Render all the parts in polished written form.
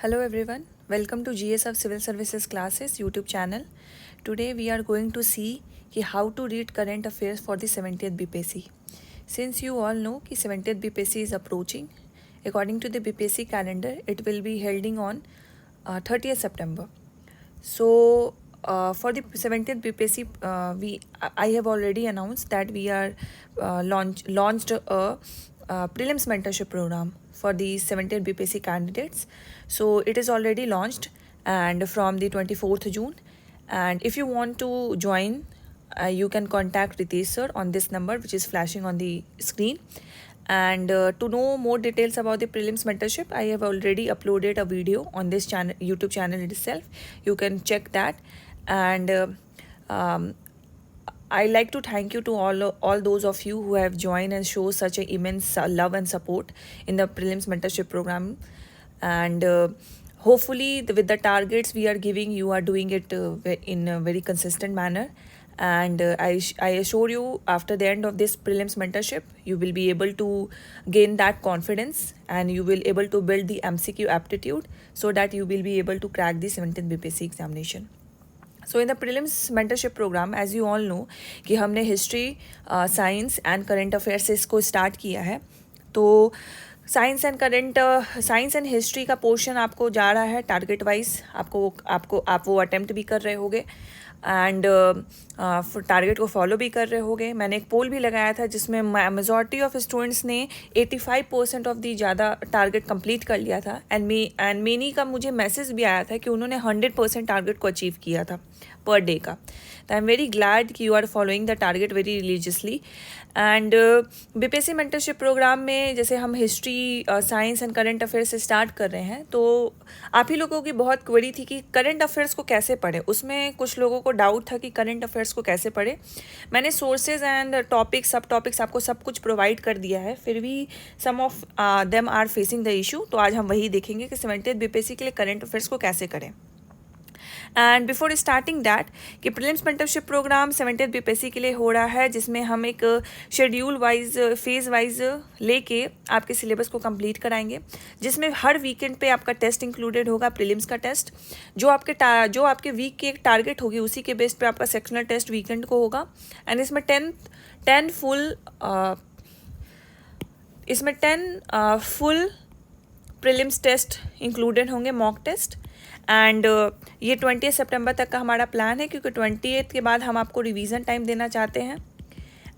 Hello everyone, welcome to GS of Civil Services Classes YouTube channel. Today we are going to see how to read current affairs for the 70th BPSC. Since you all know कि 70th BPSC is approaching, according to the BPSC calendar, it will be holding on 30th September. So for the 70th BPSC, I have already announced that we are launched a prelims mentorship program for the 70th BPSC candidates. So it is already launched and from the 24th June. And if you want to join, you can contact Ritesh sir on this number which is flashing on the screen. And to know more details about the prelims mentorship, I have already uploaded a video on this channel, YouTube channel itself. You can check that. And I like to thank you to all those of you who have joined and show such an immense love and support in the prelims mentorship program. And hopefully with the targets we are giving, you are doing it in a very consistent manner. And I assure you, after the end of this prelims mentorship, you will be able to gain that confidence and you will able to build the MCQ aptitude so that you will be able to crack the 17th BPSC examination. So in the prelims mentorship program, as you all know कि हमने history, science and current affairs से इसको start किया है. तो science and history का portion आपको जा रहा है टारगेट वाइज. आप वो अटेम्प्ट भी कर रहे होगे एंड टारगेट को फॉलो भी कर रहे होगे. मैंने एक पोल भी लगाया था जिसमें मेजॉरिटी ऑफ स्टूडेंट्स ने 85% ऑफ दी ज़्यादा टारगेट कंप्लीट कर लिया था. एंड मेनी का मुझे मैसेज भी आया था कि उन्होंने 100% टारगेट को अचीव किया था पर डे का. तो आई एम वेरी ग्लैड कि you are following the target very religiously. And BPSC mentorship program में जैसे हम history, science and current affairs से स्टार्ट कर रहे हैं, तो आप ही लोगों की बहुत क्वेरी थी कि करंट अफेयर्स को कैसे पढ़ें. उसमें कुछ लोगों को डाउट था कि करंट अफेयर्स को कैसे पढ़ें. मैंने सोर्सेज एंड टॉपिक्स, सब टॉपिक्स आपको सब कुछ प्रोवाइड कर दिया है. फिर भी some of them are facing the issue. तो आज हम वही देखेंगे कि 70th बीपीएससी के लिए करंट अफेयर्स को कैसे करें. एंड बिफोर स्टार्टिंग दैट कि prelims mentorship program 70th BPSC के लिए हो रहा है, जिसमें हम एक शेड्यूल वाइज, फेज़ वाइज लेके आपके सिलेबस को कंप्लीट कराएंगे, जिसमें हर वीकेंड पे आपका टेस्ट इंक्लूडेड होगा. प्रीलिम्स का टेस्ट जो आपके वीक की एक टारगेट होगी उसी के बेस पे आपका सेक्शनल टेस्ट वीकेंड को होगा. एंड इसमें 10 फुल प्रीलिम्स टेस्ट इंक्लूडेड होंगे, मॉक टेस्ट. एंड ये 20 सितंबर तक का हमारा प्लान है, क्योंकि 28 के बाद हम आपको रिवीजन टाइम देना चाहते हैं.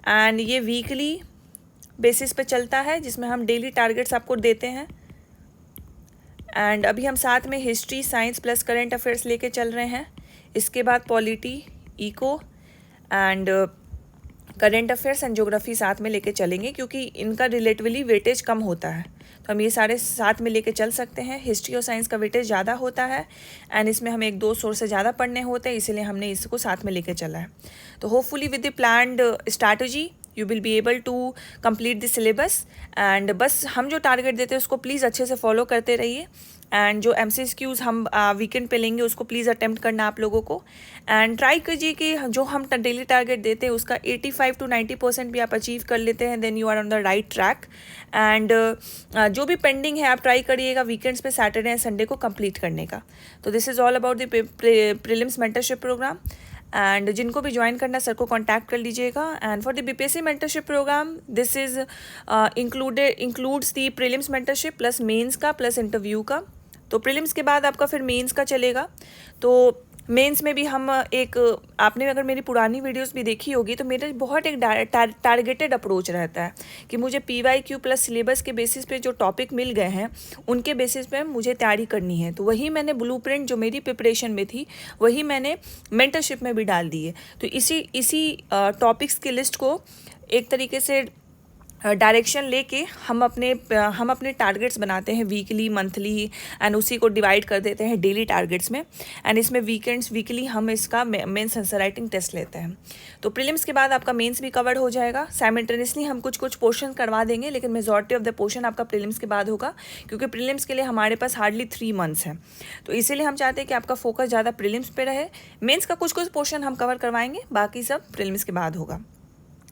एंड ये वीकली बेसिस पे चलता है, जिसमें हम डेली टारगेट्स आपको देते हैं. एंड अभी हम साथ में history, science plus current affairs लेके चल रहे हैं. इसके बाद polity, eco and current affairs and geography साथ में लेके चलेंगे, क्योंकि इनका रिलेटिवली वेटेज कम होता है. तो हम ये सारे साथ में लेके चल सकते हैं. हिस्ट्री और साइंस का वेटेज ज़्यादा होता है एंड इसमें हमें 1-2 सोर्स से ज़्यादा पढ़ने होते हैं, इसीलिए हमने इसको साथ में लेके चला है. तो hopefully with the planned strategy you will be able to complete the syllabus. And बस हम जो टारगेट देते हैं उसको प्लीज़ अच्छे से फॉलो करते रहिए. एंड जो MCQs हम वीकेंड पे लेंगे उसको प्लीज़ अटेम्प्ट करना आप लोगों को. एंड ट्राई कीजिए कि जो हम डेली टारगेट देते हैं उसका 85 to 90% भी आप अचीव कर लेते हैं, then you are on the right track. And जो भी पेंडिंग है आप ट्राई करिएगा वीकेंड्स पे सैटरडे एंड संडे को कंप्लीट करने का. तो this is all about the prelims mentorship program. And जिनको भी ज्वाइन करना सर को कांटेक्ट कर लीजिएगा. And for the BPSC mentorship program this is includes the prelims mentorship plus mains का प्लस इंटरव्यू का. तो प्रीलिम्स के बाद आपका फिर मेंस का चलेगा. तो मेंस में भी हम आपने अगर मेरी पुरानी वीडियोस भी देखी होगी तो मेरा बहुत एक टारगेटेड अप्रोच रहता है कि मुझे PYQ प्लस सिलेबस के बेसिस पे जो टॉपिक मिल गए हैं उनके बेसिस पे मुझे तैयारी करनी है. तो वही मैंने ब्लूप्रिंट जो मेरी प्रिपरेशन में थी वही मैंने मेंटरशिप में भी डाल दी है. तो इसी टॉपिक्स की लिस्ट को एक तरीके से डायरेक्शन लेके हम अपने टारगेट्स बनाते हैं वीकली, मंथली, एंड उसी को डिवाइड कर देते हैं डेली टारगेट्स में. एंड इसमें वीकली हम इसका मेंस आंसर राइटिंग टेस्ट लेते हैं. तो प्रीलिम्स के बाद आपका मेंस भी कवर हो जाएगा. साइमल्टेनियसली हम कुछ पोर्शन करवा देंगे, लेकिन मेजॉरिटी ऑफ द पोर्शन आपका प्रीलिम्स के बाद होगा, क्योंकि प्रीलिम्स के लिए हमारे पास हार्डली 3 मंथ्स हैं. तो इसीलिए हम चाहते हैं कि आपका फोकस ज़्यादा प्रीलिम्स पे रहे. मेंस का कुछ पोर्शन हम कवर करवाएंगे, बाकी सब प्रीलिम्स के बाद होगा.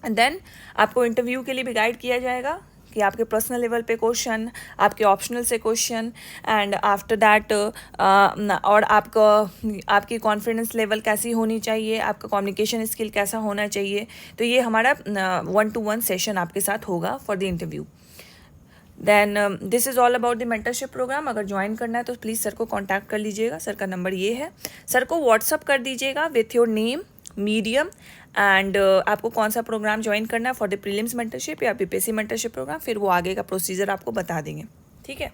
एंड देन आपको इंटरव्यू के लिए भी गाइड किया जाएगा कि आपके पर्सनल लेवल पे क्वेश्चन, आपके ऑप्शनल से क्वेश्चन, एंड आफ्टर दैट और आपकी कॉन्फिडेंस लेवल कैसी होनी चाहिए, आपका कम्युनिकेशन स्किल कैसा होना चाहिए। तो ये हमारा 1-to-1 सेशन आपके साथ होगा for the interview. Then this is all about the mentorship program. अगर ज्वाइन करना है तो प्लीज़ सर को कांटेक्ट कर लीजिएगा। सर का नंबर ये है। सर को व्हाट्सअप कर दीजिएगा with your name, medium and आपको कौन सा प्रोग्राम ज्वाइन करना है फॉर द प्रीलिम्स मेंटरशिप या बीपीएससी मेंटरशिप प्रोग्राम, फिर वो आगे का प्रोसीजर आपको बता देंगे। ठीक है।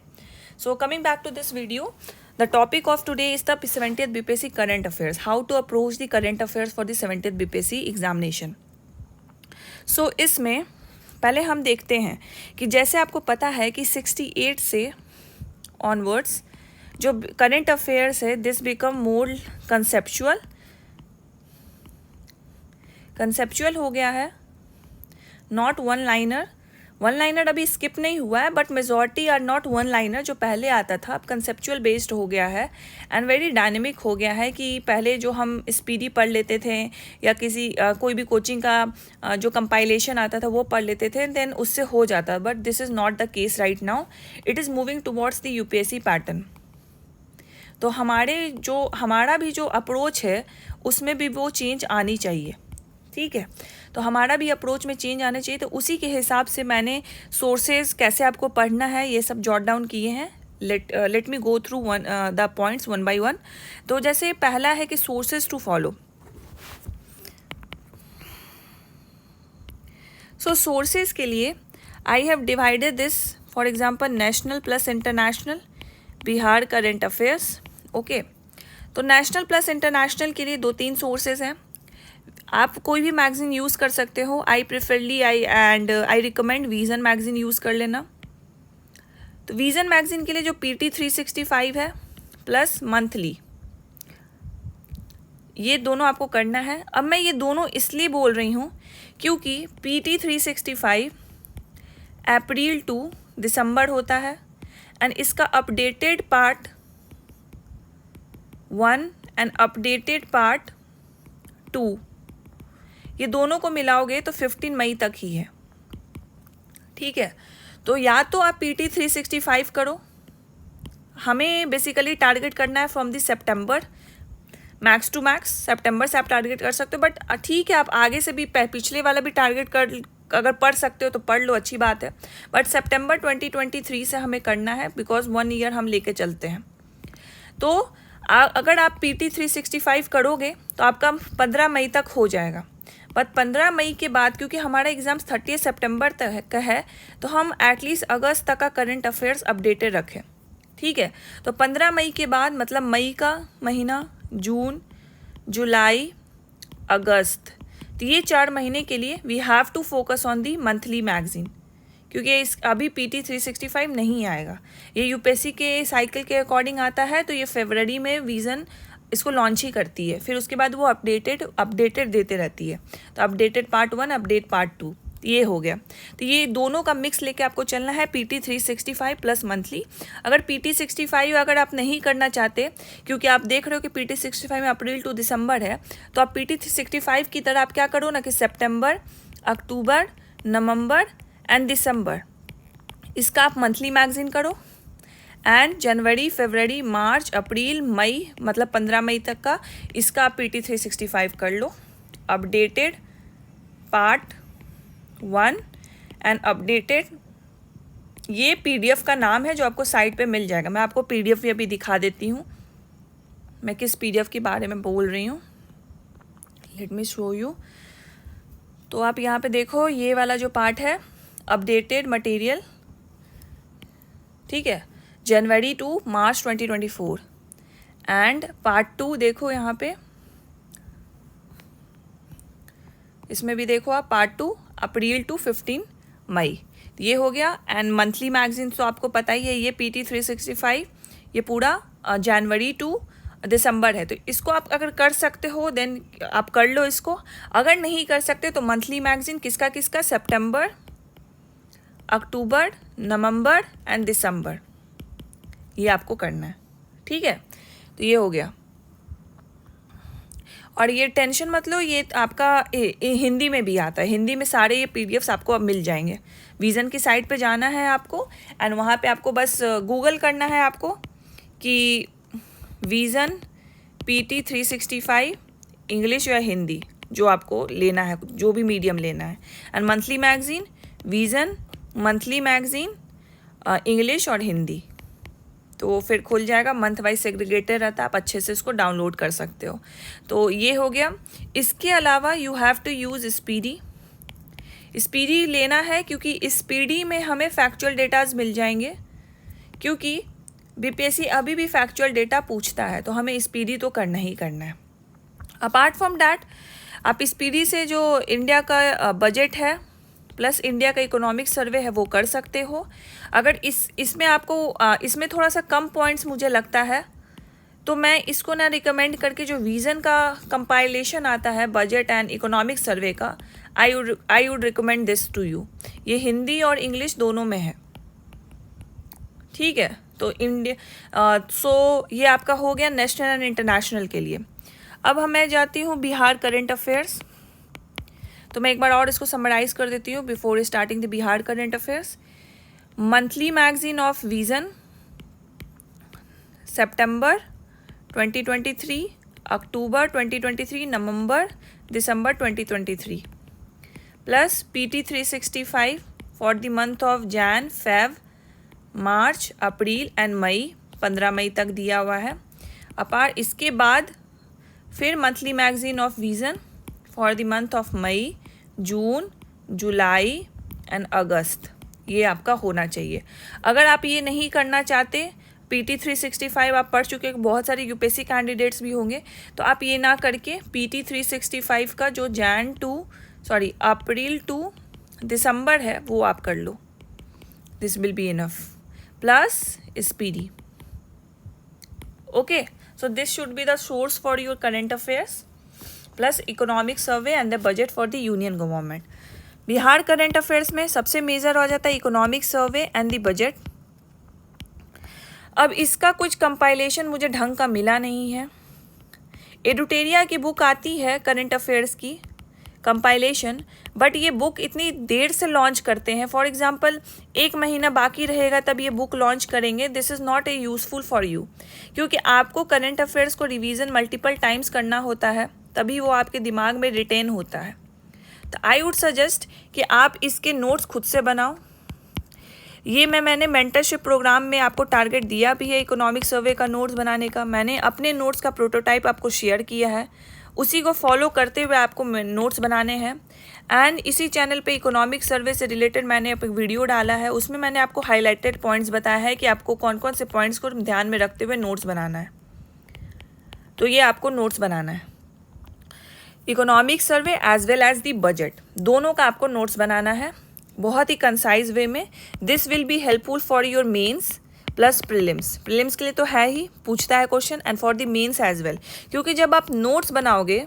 So coming back to this video, the topic of today is the 70th BPSC current affairs, how to approach the current affairs for the 70th BPSC examination. So इसमें पहले हम देखते हैं कि जैसे आपको पता है कि 68 से ऑनवर्ड्स जो करंट अफेयर्स है दिस बिकम मोर कंसेप्चुअल हो गया है, not one liner. One liner अभी स्किप नहीं हुआ है, but majority are not one liner. जो पहले आता था अब कंसेप्चुअल बेस्ड हो गया है एंड वेरी डायनेमिक हो गया है। कि पहले जो हम स्पीडी पढ़ लेते थे या किसी कोई भी कोचिंग का जो कंपाइलेशन आता था वो पढ़ लेते थे, देन उससे हो जाता, but this is not the case right now. It is moving towards the UPSC pattern. तो हमारा भी जो अप्रोच है उसमें भी वो चेंज आनी चाहिए। ठीक है। तो हमारा भी अप्रोच में चेंज आना चाहिए। तो उसी के हिसाब से मैंने सोर्सेज कैसे आपको पढ़ना है ये सब जॉट डाउन किए हैं। Let me go through the points one by one. तो जैसे पहला है कि sources to follow. So sources के लिए I have divided this, for example national plus international, Bihar current affairs. Okay. तो नेशनल प्लस इंटरनेशनल के लिए 2-3 सोर्सेज हैं। आप कोई भी मैगज़ीन यूज़ कर सकते हो। I recommend vision magazine use कर लेना। तो विज़न मैगज़ीन के लिए जो PT 365 है प्लस मंथली, ये दोनों आपको करना है। अब मैं ये दोनों इसलिए बोल रही हूँ क्योंकि PT 365 अप्रैल टू दिसंबर होता है एंड इसका updated part 1 and updated part 2, ये दोनों को मिलाओगे तो 15 मई तक ही है। ठीक है। तो या तो आप PT 365 करो, हमें बेसिकली टारगेट करना है फ्रॉम दी सितंबर, मैक्स टू मैक्स सितंबर से आप टारगेट कर सकते हो। बट ठीक है, आप आगे से भी पिछले वाला भी टारगेट कर अगर पढ़ सकते हो तो पढ़ लो, अच्छी बात है। बट सितंबर 2023 से हमें करना है बिकॉज 1 ईयर हम लेके चलते हैं। तो अगर आप PT 365 करोगे तो आपका 15 मई तक हो जाएगा। बट 15 मई के बाद क्योंकि हमारा एग्ज़ाम्स 30 सितंबर तक का है तो हम एटलीस्ट अगस्त तक का करंट अफेयर्स अपडेटेड रखें। ठीक है। तो 15 मई के बाद मतलब मई का महीना, जून, जुलाई, अगस्त, तो ये 4 महीने के लिए we have to focus on the monthly magazine, क्योंकि अभी PT 365 नहीं आएगा। ये यूपीएससी के साइकिल के अकॉर्डिंग आता है। तो ये फरवरी में विज़न इसको लॉन्च ही करती है, फिर उसके बाद वो अपडेटेड देते रहती है। तो अपडेटेड पार्ट 1, अपडेट पार्ट 2, ये हो गया। तो ये दोनों का मिक्स लेके आपको चलना है, PT 365 प्लस मंथली। अगर PT 65 अगर आप नहीं करना चाहते, क्योंकि आप देख रहे हो कि PT 65 में अप्रैल टू दिसंबर है, तो आप PT 65 की तरह आप क्या करो ना कि सितंबर, अक्टूबर, नवंबर एंड दिसंबर, इसका आप मंथली मैगज़ीन करो। एंड जनवरी, फरवरी, मार्च, अप्रैल, मई, मतलब 15 मई तक का इसका आप PT 365 कर लो। अपडेटेड पार्ट 1 एंड अपडेटेड, ये PDF का नाम है जो आपको साइट पे मिल जाएगा। मैं आपको PDF भी अभी दिखा देती हूँ, मैं किस PDF के बारे में बोल रही हूँ। Let me show you. तो आप यहाँ पे देखो, ये वाला जो पार्ट है अपडेटेड मटेरियल, ठीक है, जनवरी टू मार्च 2024। एंड पार्ट 2 देखो यहाँ पे, इसमें भी देखो आप पार्ट 2 अप्रैल टू 15 मई, ये हो गया। एंड मंथली मैगजीन तो आपको पता ही है, ये PT 365 ये पूरा जनवरी टू दिसंबर है। तो इसको आप अगर कर सकते हो देन आप कर लो इसको। अगर नहीं कर सकते तो मंथली मैगजीन किसका किसका, सितंबर, अक्टूबर, नवंबर एंड दिसंबर, ये आपको करना है। ठीक है। तो ये हो गया। और ये टेंशन मत लो, ये आपका हिंदी में भी आता है, हिंदी में सारे ये पीडीएफ्स आपको अब मिल जाएंगे। विज़न की साइट पे जाना है आपको एंड वहाँ पे आपको बस गूगल करना है आपको कि विज़न PT 365 इंग्लिश या हिंदी, जो आपको लेना है, जो भी मीडियम लेना है। And monthly magazine vision monthly magazine English और हिंदी, तो फिर खुल जाएगा। मंथ वाइज सेग्रीगेटेड रहता है, आप अच्छे से इसको डाउनलोड कर सकते हो। तो ये हो गया। इसके अलावा you have to use speedy. Speedy लेना है क्योंकि स्पीडी में हमें फैक्चुअल डेटाज मिल जाएंगे, क्योंकि बीपीएससी अभी भी फैक्चुअल डेटा पूछता है, तो हमें स्पीडी तो करना ही करना है। अपार्ट फ्रॉम डैट आप स्पीडी से जो इंडिया का बजट है प्लस इंडिया का इकोनॉमिक सर्वे है वो कर सकते हो। अगर इसमें आपको इसमें थोड़ा सा कम पॉइंट्स मुझे लगता है, तो मैं इसको ना रिकमेंड करके जो विज़न का कंपाइलेशन आता है बजट एंड इकोनॉमिक सर्वे का, I would recommend this to you. ये हिंदी और इंग्लिश दोनों में है, ठीक है। तो सो ये आपका हो गया नेशनल एंड इंटरनेशनल के लिए। अब मैं जाती हूँ बिहार करंट अफेयर्स। तो मैं एक बार और इसको समराइज कर देती हूँ before starting the Bihar current affairs. Monthly magazine of Vision सितंबर 2023, अक्टूबर 2023, नवंबर दिसंबर 2023, plus PT 365 for the month of Jan, Feb, March, April and May, 15 मई तक दिया हुआ है। अपार इसके बाद फिर monthly magazine of Vision for the month of May, June, July and August, ये आपका होना चाहिए। अगर आप ये नहीं करना चाहते, PT 365 आप पढ़ चुके, बहुत सारे यूपीएससी कैंडिडेट्स भी होंगे, तो आप ये ना करके PT 365 का जो अप्रैल टू दिसंबर है वो आप कर लो। This will be enough, plus speedy. Okay, so this should be the source for your current affairs plus economic survey and the budget for the union government. Bihar current affairs में सबसे major हो जाता है economic survey and the budget. अब इसका कुछ compilation मुझे ढंग का मिला नहीं है। एडुटेरिया की बुक आती है करंट अफेयर्स की कंपाइलेशन, बट ये बुक इतनी देर से लॉन्च करते हैं। फॉर एग्जांपल 1 महीना बाकी रहेगा तब ये बुक लॉन्च करेंगे। This is not a useful for you, क्योंकि आपको करंट अफेयर्स को रिवीजन मल्टीपल टाइम्स करना होता है, तभी वो आपके दिमाग में रिटेन होता है। तो आई वुड सजेस्ट कि आप इसके नोट्स खुद से बनाओ। ये मैंने मेंटरशिप प्रोग्राम में आपको टारगेट दिया भी है इकोनॉमिक सर्वे का नोट्स बनाने का। मैंने अपने नोट्स का प्रोटोटाइप आपको शेयर किया है, उसी को फॉलो करते हुए आपको नोट्स बनाने हैं। एंड इसी चैनल पे इकोनॉमिक सर्वे से रिलेटेड मैंने एक वीडियो डाला है, उसमें मैंने आपको हाईलाइटेड पॉइंट्स बताया है कि आपको कौन कौन से पॉइंट्स को ध्यान में रखते हुए नोट्स बनाना है। तो ये आपको नोट्स बनाना है, economic survey as well as the budget, दोनों का आपको नोट्स बनाना है बहुत ही कंसाइज वे में। This will be helpful for your mains plus prelims. Prelims के लिए तो है ही, पूछता है question, and for the mains as well, क्योंकि जब आप नोट्स बनाओगे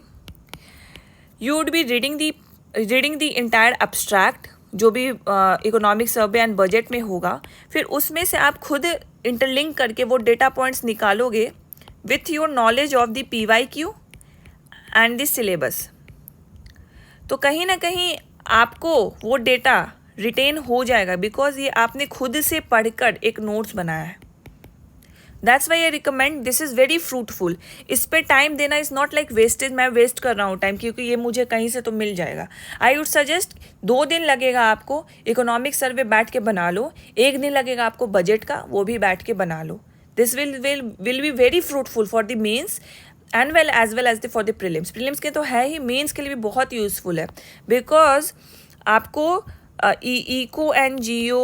you would be reading the entire abstract जो भी इकोनॉमिक सर्वे एंड बजट में होगा, फिर उसमें से आप खुद इंटरलिंक करके वो डेटा पॉइंट्स निकालोगे with your knowledge of the PYQ and the syllabus. तो कहीं ना कहीं आपको वो डेटा रिटेन हो जाएगा, बिकॉज ये आपने खुद से पढ़कर एक नोट्स बनाया है। That's why I recommend, this is very fruitful. इस पर टाइम देना इज़ नॉट लाइक वेस्टेज, मैं वेस्ट कर रहा हूँ टाइम क्योंकि ये मुझे कहीं से तो मिल जाएगा। आई वुड सजेस्ट 2 दिन लगेगा आपको इकोनॉमिक सर्वे बैठ के बना लो, 1 दिन लगेगा आपको बजट का, वो भी बैठ के बना लो। This will be very fruitful for the mains and as well as for the prelims. Prelims के तो है ही, मेंस के लिए भी बहुत यूज़फुल है, बिकॉज आपको इको एंड जियो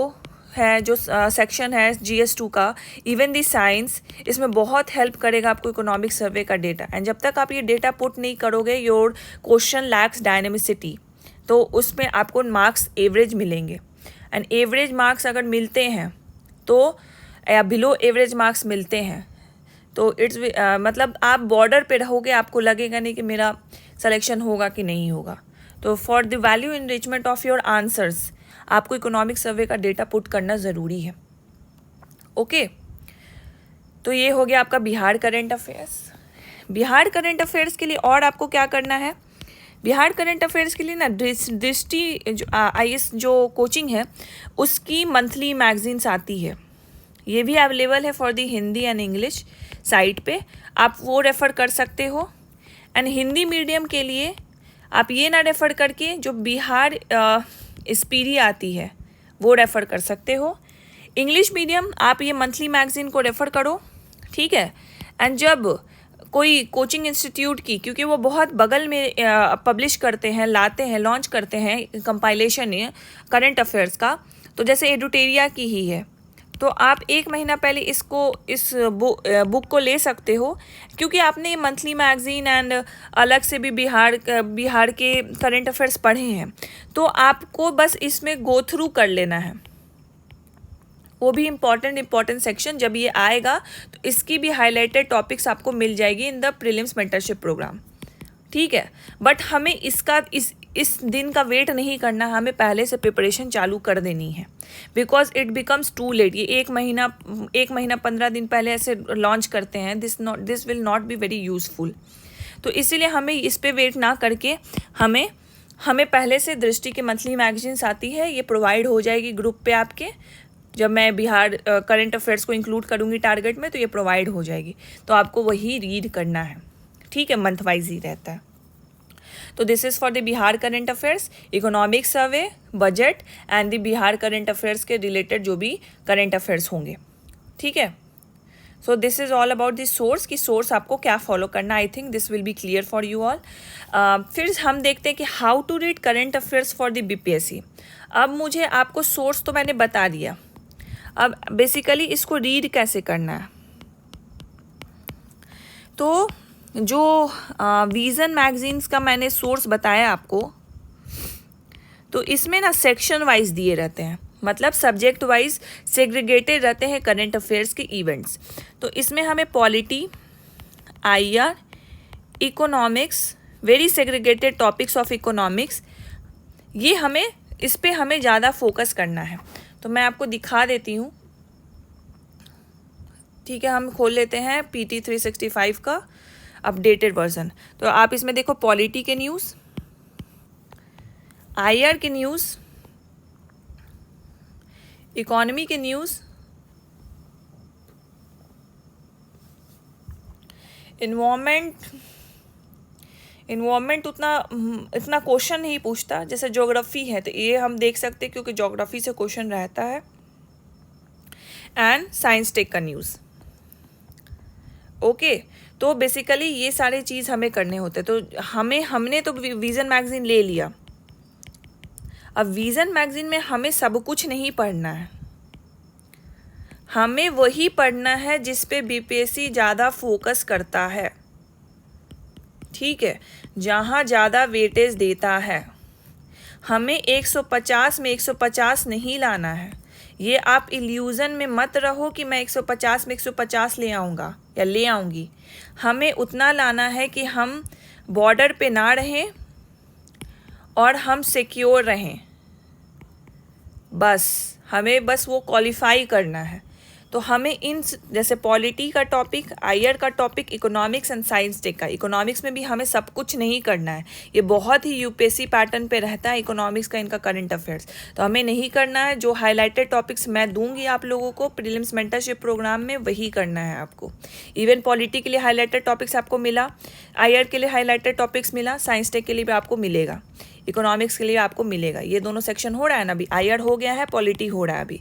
है जो सेक्शन है GS2 का, इवन दी साइंस, इसमें बहुत हेल्प करेगा आपको इकोनॉमिक सर्वे का डेटा। एंड जब तक आप ये डेटा पुट नहीं करोगे, योर क्वेश्चन लैक्स डायनेमिसिटी, तो उसमें आपको मार्क्स एवरेज मिलेंगे। एंड एवरेज मार्क्स अगर मिलते हैं तो, या बिलो एवरेज मार्क्स मिलते हैं तो इट्स मतलब आप बॉर्डर पे रहोगे, आपको लगेगा नहीं कि मेरा सिलेक्शन होगा कि नहीं होगा। तो for the value enrichment of your answers आपको इकोनॉमिक सर्वे का डेटा पुट करना ज़रूरी है। ओके, तो ये हो गया आपका Bihar current affairs. Bihar current affairs के लिए और आपको क्या करना है, बिहार करंट अफेयर्स के लिए ना दृष्टि जो IAS जो कोचिंग है उसकी मंथली मैगजीन्स आती है, ये भी अवेलेबल है for the Hindi and English site पे, आप वो रेफ़र कर सकते हो। एंड हिंदी मीडियम के लिए आप ये ना रेफ़र करके जो बिहार स्पीडी आती है वो रेफ़र कर सकते हो। इंग्लिश मीडियम आप ये मंथली मैगज़ीन को रेफ़र करो, ठीक है। एंड जब कोई कोचिंग इंस्टीट्यूट की, क्योंकि वो बहुत बगल में पब्लिश करते हैं, लाते हैं, लॉन्च करते हैं कंपाइलेशन करंट अफेयर्स का, तो जैसे एडुटेरिया की ही है, तो आप 1 महीना पहले इस बुक को ले सकते हो, क्योंकि आपने ये मंथली मैगज़ीन एंड अलग से भी बिहार के करंट अफेयर्स पढ़े हैं, तो आपको बस इसमें गो थ्रू कर लेना है। वो भी इम्पॉर्टेंट सेक्शन जब ये आएगा तो इसकी भी हाईलाइटेड टॉपिक्स आपको मिल जाएगी in the prelims mentorship program, ठीक है। बट हमें इस दिन का वेट नहीं करना, हमें पहले से प्रिपरेशन चालू कर देनी है, because it becomes too late. ये एक महीना 15 दिन पहले ऐसे लॉन्च करते हैं, this will not be very useful. तो इसीलिए हमें इस पे वेट ना करके हमें पहले से दृष्टि की मंथली मैगजीन्स आती है, ये प्रोवाइड हो जाएगी ग्रुप पे आपके। जब मैं बिहार करंट अफेयर्स को इंक्लूड करूँगी टारगेट में तो ये प्रोवाइड हो जाएगी, तो आपको वही रीड करना है, ठीक है। मंथ वाइज ही रहता है। तो this is for the Bihar current affairs, economic survey, budget and the Bihar current affairs के रिलेटेड जो भी करंट अफेयर्स होंगे, ठीक है। So this is all about the source, कि सोर्स आपको क्या फॉलो करना। I think this will be clear for you all. फिर हम देखते हैं कि how to read current affairs for the BPSC। अब मुझे आपको सोर्स तो मैंने बता दिया, अब बेसिकली इसको रीड कैसे करना है। तो जो विजन मैगजीन्स का मैंने सोर्स बताया आपको, तो इसमें ना सेक्शन वाइज दिए रहते हैं, मतलब सब्जेक्ट वाइज सेग्रीगेटेड रहते हैं करंट अफेयर्स के इवेंट्स। तो इसमें हमें polity, IR, economics, very segregated topics of economics, ये इस पे हमें ज़्यादा फोकस करना है। तो मैं आपको दिखा देती हूँ, ठीक है। हम खोल लेते हैं PT 365 का अपडेटेड वर्जन। तो आप इसमें देखो पॉलिटी के न्यूज़, IR के न्यूज़, इकोनॉमी के न्यूज़, इन्वायरमेंट इतना क्वेश्चन नहीं पूछता, जैसे ज्योग्राफी है तो ये हम देख सकते हैं क्योंकि ज्योग्राफी से क्वेश्चन रहता है। एंड साइंस टेक का न्यूज़, ओके। तो बेसिकली ये सारे चीज़ हमें करने होते हैं। तो हमने तो विज़न मैगज़ीन ले लिया, अब विज़न मैगज़ीन में हमें सब कुछ नहीं पढ़ना है, हमें वही पढ़ना है जिस पे BPSC ज़्यादा फोकस करता है, ठीक है, जहाँ ज़्यादा वेटेज देता है। हमें 150 में 150 नहीं लाना है। ये आप इल्यूज़न में मत रहो कि मैं 150 में 150 ले आऊँगा या ले आऊँगी। हमें उतना लाना है कि हम बॉर्डर पे ना रहें और हम सिक्योर रहें, बस हमें वो क्वालिफाई करना है। तो हमें इन जैसे पॉलिटी का टॉपिक, IR का topic, economics and science tech का, इकोनॉमिक्स में भी हमें सब कुछ नहीं करना है, ये बहुत ही UPSC पैटर्न पे रहता है इकोनॉमिक्स का इनका करंट अफेयर्स, तो हमें नहीं करना है। जो हाईलाइटेड टॉपिक्स मैं दूंगी आप लोगों को प्रीलिम्स मेंटरशिप प्रोग्राम में, वही करना है आपको। इवन पॉलिटी के लिए हाईलाइटेड टॉपिक्स आपको मिला, IR के लिए हाईलाइटेड टॉपिक्स मिला, साइंस टेक के लिए भी आपको मिलेगा, इकोनॉमिक्स के लिए आपको मिलेगा। ये दोनों सेक्शन हो रहा है ना अभी, IR हो गया है, पॉलिटी हो रहा है अभी,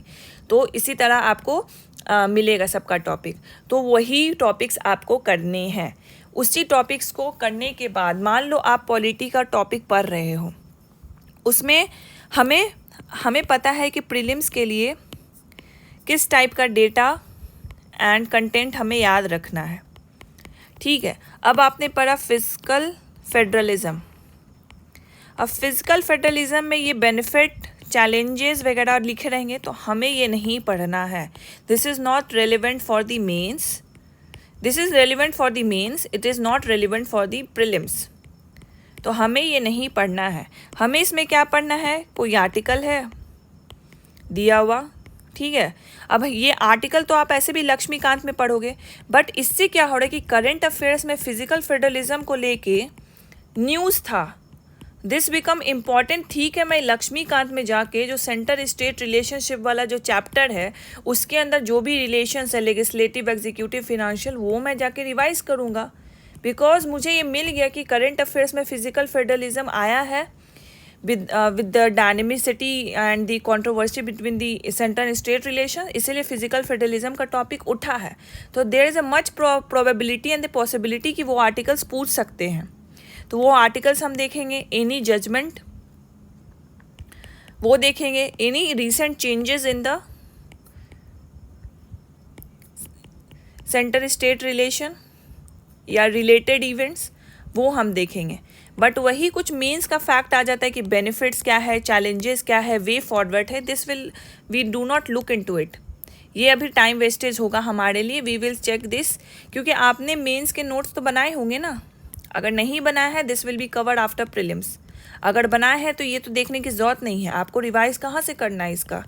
तो इसी तरह आपको मिलेगा सबका टॉपिक। तो वही टॉपिक्स आपको करने हैं। उसी टॉपिक्स को करने के बाद मान लो आप पॉलिटी का टॉपिक पढ़ रहे हो, उसमें हमें पता है कि प्रीलिम्स के लिए किस टाइप का डेटा एंड कंटेंट हमें याद रखना है, ठीक है। अब आपने पढ़ा फिजिकल फेडरलिज्म। अब फिजिकल फेडरलिज्म में ये बेनिफिट, चैलेंजेस वगैरह लिखे रहेंगे, तो हमें ये नहीं पढ़ना है। This is not relevant for the mains, this is relevant for the mains, it is not relevant for the prelims. तो हमें ये नहीं पढ़ना है। हमें इसमें क्या पढ़ना है, कोई आर्टिकल है दिया हुआ, ठीक है। अब ये आर्टिकल तो आप ऐसे भी लक्ष्मीकांत में पढ़ोगे, बट इससे क्या हो रहा है कि करंट अफेयर्स में फिजिकल फेडरलिज्म को लेके न्यूज़ था, दिस बिकम इम्पॉर्टेंट। ठीक है, मैं लक्ष्मीकांत में जाके जो सेंटर स्टेट रिलेशनशिप वाला जो चैप्टर है उसके अंदर जो भी रिलेशंस है लेजिस्लेटिव, एग्जीक्यूटिव, फिनेंशियल, वो मैं जाके रिवाइज करूँगा, बिकॉज मुझे ये मिल गया कि करंट अफेयर्स में फिजिकल फेडरलिज्म आया है with the dynamicity and the controversy between the center and state relation, इसीलिए फिजिकल फेडरलिज्म का टॉपिक उठा है। तो there is a much probability and the possibility कि वो आर्टिकल्स पूछ सकते हैं। तो वो आर्टिकल्स हम देखेंगे, एनी जजमेंट वो देखेंगे, any recent changes in the centre state relation या रिलेटेड इवेंट्स वो हम देखेंगे। बट वही कुछ मेंस का फैक्ट आ जाता है कि बेनिफिट्स क्या है, चैलेंजेस क्या है, वे फॉरवर्ड है, this will we do not look into it. ये अभी टाइम वेस्टेज होगा हमारे लिए, वी विल चेक दिस, क्योंकि आपने मेंस के नोट्स तो बनाए होंगे ना। अगर नहीं बनाया है this will be covered after prelims, अगर बनाया है तो ये तो देखने की ज़रूरत नहीं है। आपको रिवाइज कहाँ से करना है इसका,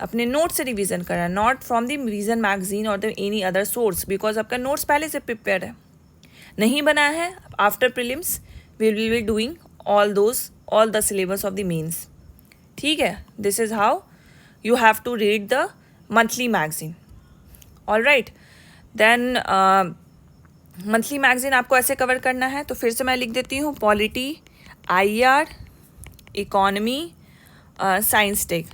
अपने नोट से रिवीजन करना है, not from the reason magazine और the any other source, because आपका नोट्स पहले से प्रिपेयर है। नहीं बनाया है, after prelims we will be doing all the syllabus of the mains. ठीक है, this is how you have to read the monthly magazine. All right, then monthly magazine आपको ऐसे कवर करना है, तो फिर से मैं लिख देती हूँ, polity, IR, economy, science tech,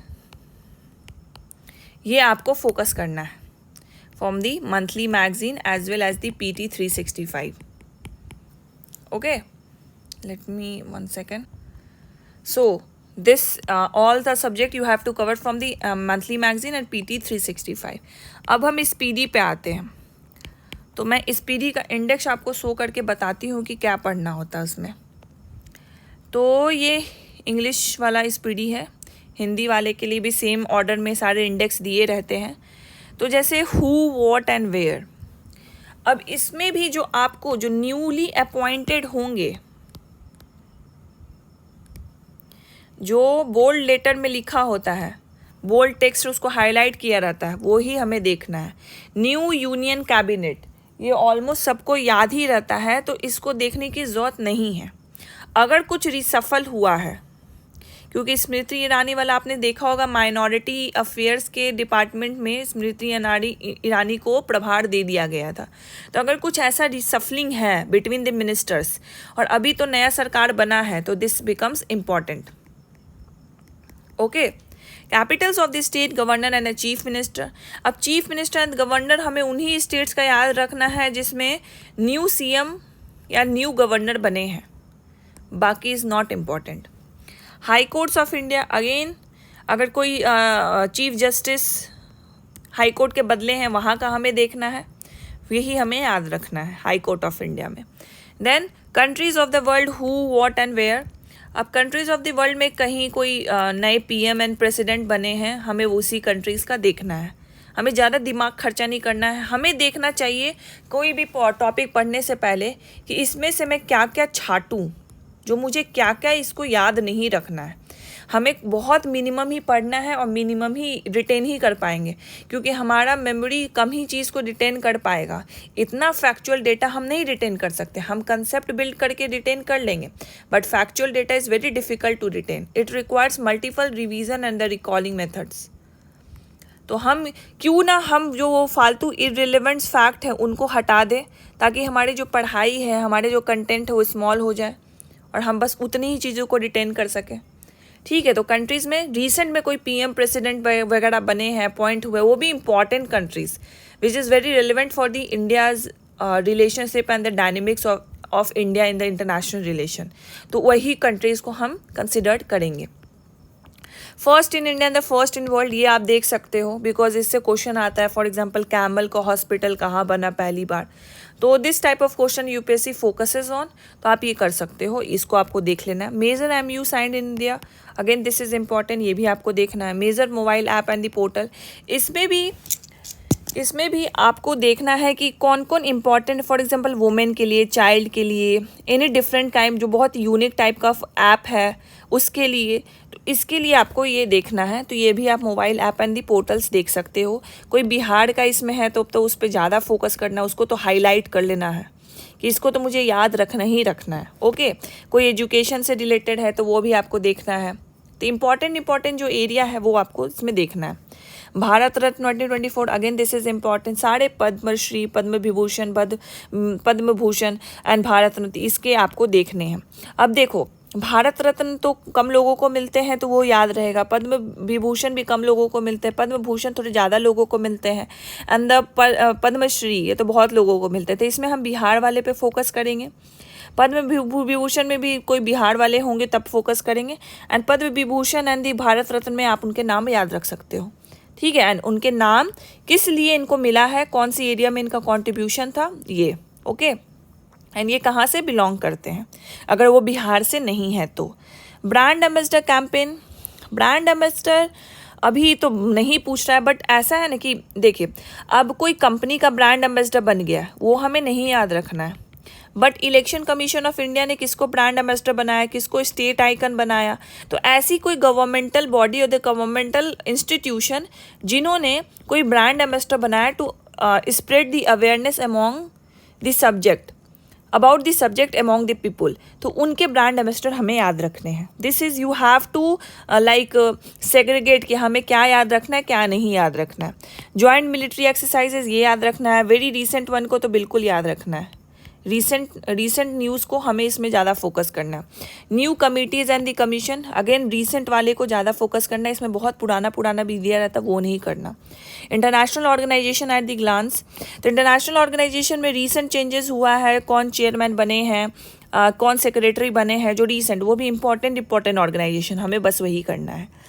ये आपको फोकस करना है from the monthly magazine as well as the PT 365. Okay, let me 1 second. So this all the subject you have to cover from the monthly magazine and PT 365. अब हम इस PD पे आते हैं, तो मैं इस PD का इंडेक्स आपको शो करके बताती हूँ कि क्या पढ़ना होता है उसमें। तो ये इंग्लिश वाला इस PD है, हिंदी वाले के लिए भी सेम ऑर्डर में सारे इंडेक्स दिए रहते हैं। तो जैसे हु, वॉट एंड वेयर, अब इसमें भी जो आपको जो न्यूली अपॉइंटेड होंगे, जो बोल्ड लेटर में लिखा होता है, बोल्ड टेक्स्ट उसको हाईलाइट किया रहता है, वो ही हमें देखना है। न्यू यूनियन कैबिनेट, ये ऑलमोस्ट सबको याद ही रहता है, तो इसको देखने की ज़रूरत नहीं है। अगर कुछ रिसफल हुआ है, क्योंकि स्मृति ईरानी वाला आपने देखा होगा, माइनॉरिटी अफेयर्स के डिपार्टमेंट में स्मृति ईरानी को प्रभार दे दिया गया था। तो अगर कुछ ऐसा रिसफलिंग है बिटवीन द मिनिस्टर्स और अभी तो नया सरकार बना है, तो this becomes important. Okay, Capitals of the state, governor and chief minister. अब चीफ मिनिस्टर एंड गवर्नर हमें उन्हीं स्टेट्स का याद रखना है जिसमें न्यू CM या न्यू गवर्नर बने हैं, बाकी is not important. High courts of India, again अगर कोई चीफ जस्टिस हाई कोर्ट के बदले हैं, वहाँ का हमें देखना है, यही हमें याद रखना है हाई कोर्ट ऑफ इंडिया में। Then countries of the world, who, what and where. अब कंट्रीज़ ऑफ द वर्ल्ड में कहीं कोई नए PM एंड प्रेसिडेंट बने हैं, हमें उसी कंट्रीज़ का देखना है, हमें ज़्यादा दिमाग खर्चा नहीं करना है। हमें देखना चाहिए कोई भी टॉपिक पढ़ने से पहले कि इसमें से मैं क्या क्या छाटूँ, जो मुझे क्या क्या इसको याद नहीं रखना है। हमें बहुत मिनिमम ही पढ़ना है और मिनिमम ही रिटेन ही कर पाएंगे, क्योंकि हमारा मेमोरी कम ही चीज़ को रिटेन कर पाएगा। इतना फैक्चुअल डेटा हम नहीं रिटेन कर सकते, हम कंसेप्ट बिल्ड करके रिटेन कर लेंगे, but factual data is very difficult to retain, it requires multiple revision and the recalling methods. तो हम क्यों ना हम जो वो फालतू इररिलेवेंट फैक्ट है उनको हटा दें, ताकि हमारी जो पढ़ाई है, हमारे जो कंटेंट है वो स्मॉल हो जाए और हम बस उतनी ही चीज़ों को रिटेन कर सकें। ठीक है, तो कंट्रीज़ में रिसेंट में कोई PM प्रेसिडेंट वगैरह बने हैं, अपॉइंट हुए, वो भी important countries which is very relevant for the India's relationship and the dynamics of India in the international relation. तो वही कंट्रीज़ को हम कंसिडर करेंगे। First in India and the first in world, ये आप देख सकते हो, बिकॉज इससे क्वेश्चन आता है। फॉर एग्जांपल, कैमल का हॉस्पिटल कहाँ बना पहली बार, तो this type of question UPSC focuses on, तो आप ये कर सकते हो, इसको आपको देख लेना है। Major MU signed in India, again this is important, ये भी आपको देखना है। Major mobile app and the portal, इसमें भी इसमें भी आपको देखना है कि कौन कौन इम्पॉर्टेंट, फॉर एग्जांपल वुमेन के लिए, चाइल्ड के लिए, एनी डिफरेंट काइंड जो बहुत यूनिक टाइप का ऐप है उसके लिए, तो इसके लिए आपको ये देखना है। तो ये भी आप mobile app and the portals देख सकते हो। कोई बिहार का इसमें है तो उस पर ज़्यादा फोकस करना है, उसको तो हाईलाइट कर लेना है कि इसको तो मुझे याद रखना ही रखना है। ओके, कोई एजुकेशन से रिलेटेड है तो वो भी आपको देखना है। तो इम्पॉर्टेंट जो एरिया है वो आपको इसमें देखना है। Bharat Ratna 2024, again this is important. सारे पद्मश्री, पद्म विभूषण, पद्म भूषण एंड भारत रत्न इसके आपको देखने हैं। अब देखो, भारत रत्न तो कम लोगों को मिलते हैं तो वो याद रहेगा, पद्म विभूषण भी कम लोगों को मिलते हैं, पद्म भूषण थोड़े ज़्यादा लोगों को मिलते हैं, एंड द पद्मश्री ये तो बहुत लोगों को मिलते थे। इसमें हम बिहार वाले पे फोकस करेंगे। पद्म विभूषण में भी कोई बिहार वाले होंगे तब फोकस करेंगे, and Padma Vibhushan and the Bharat Ratna में आप उनके नाम याद रख सकते हो। ठीक है, एंड उनके नाम किस लिए इनको मिला है, कौन सी एरिया में इनका कॉन्ट्रीब्यूशन था, ये ओके। एंड ये कहाँ से बिलोंग करते हैं, अगर वो बिहार से नहीं है तो। Brand ambassador campaign, brand ambassador अभी तो नहीं पूछ रहा है, बट ऐसा है ना कि देखिए, अब कोई कंपनी का ब्रांड एम्बेसडर बन गया वो हमें नहीं याद रखना है, but election commission of India ने किसको ब्रांड एम्बेसडर बनाया, किसको स्टेट आइकन बनाया। तो ऐसी कोई गवर्नमेंटल बॉडी और द गवर्नमेंटल इंस्टीट्यूशन जिन्होंने कोई ब्रांड एम्बेसडर बनाया to spread the awareness among the subject, about the subject among the people, तो उनके ब्रांड एम्बेसडर हमें याद रखने हैं। This is you have to like segregate कि हमें क्या याद रखना है, क्या नहीं याद रखना है। जॉइंट मिलिट्री एक्सरसाइजेज ये याद रखना है। वेरी रिसेंट वन को तो बिल्कुल याद रखना है। रिसेंट न्यूज़ को हमें इसमें ज़्यादा फोकस करना है। New committees and the commission, again recent वाले को ज़्यादा फोकस करना है। इसमें बहुत पुराना भी दिया रहता, वो नहीं करना। International organization at the glance, तो इंटरनेशनल ऑर्गेनाइजेशन में रिसेंट चेंजेस हुआ है, कौन चेयरमैन बने हैं, कौन सेक्रेटरी बने हैं, जो रिसेंट, वो भी इंपॉर्टेंट ऑर्गेनाइजेशन, हमें बस वही करना है।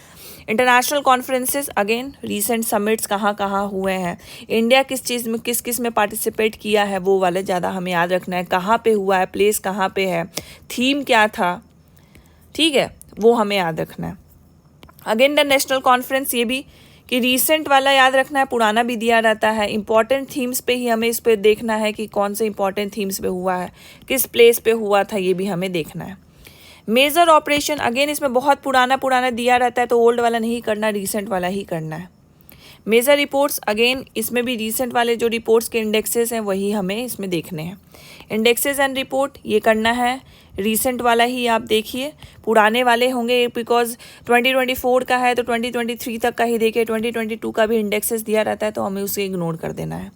International conferences, again recent summits कहाँ हुए हैं, इंडिया किस चीज़ में किस में पार्टिसिपेट किया है, वो वाले ज़्यादा हमें याद रखना है। कहाँ पे हुआ है, प्लेस कहाँ पे है, थीम क्या था, ठीक है, वो हमें याद रखना है। अगेन द नेशनल कॉन्फ्रेंस, ये भी कि रीसेंट वाला याद रखना है, पुराना भी दिया रहता है। इंपॉर्टेंट थीम्स पे ही हमें इस पर देखना है कि कौन से इंपॉर्टेंट थीम्स पे हुआ है, किस प्लेस पे हुआ था, ये भी हमें देखना है। मेजर ऑपरेशन, अगेन इसमें बहुत पुराना दिया रहता है तो ओल्ड वाला नहीं करना, रीसेंट वाला ही करना है। मेजर रिपोर्ट्स, अगेन इसमें भी रीसेंट वाले जो रिपोर्ट्स के इंडेक्सेस हैं वही हमें इसमें देखने हैं। इंडेक्सेस एंड रिपोर्ट ये करना है, रीसेंट वाला ही आप देखिए, पुराने वाले होंगे बिकॉज 2024 का है तो 2023 तक का ही देखिए, 2022 का भी इंडेक्सेस दिया रहता है तो हमें उसे इग्नोर कर देना है।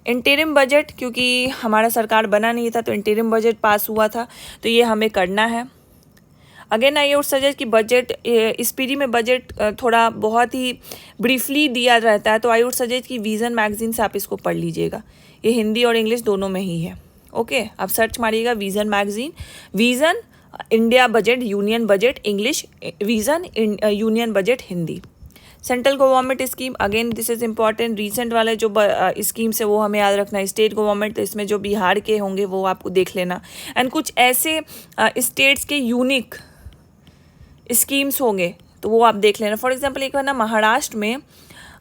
इंटरिम बजट, क्योंकि हमारा सरकार बना नहीं था तो इंटरिम बजट पास हुआ था तो ये हमें करना है। अगेन आई वुड सजेस्ट कि बजट, इस पीढ़ी में बजट थोड़ा बहुत ही ब्रीफली दिया रहता है, तो आई वुड सजेस्ट कि विज़न मैगजीन से आप इसको पढ़ लीजिएगा। ये हिंदी और इंग्लिश दोनों में ही है। ओके, आप सर्च मारिएगा Vision magazine, Vision India budget, union budget English, Vision union budget Hindi. Central government scheme, again this is important, recent वाले जो स्कीम्स है वो हमें याद रखना है। स्टेट गवर्नमेंट, तो इसमें जो बिहार के होंगे वो आपको देख लेना, एंड कुछ ऐसे स्टेट्स के यूनिक स्कीम्स होंगे तो वो आप देख लेना। फॉर एग्जांपल एक बार ना महाराष्ट्र में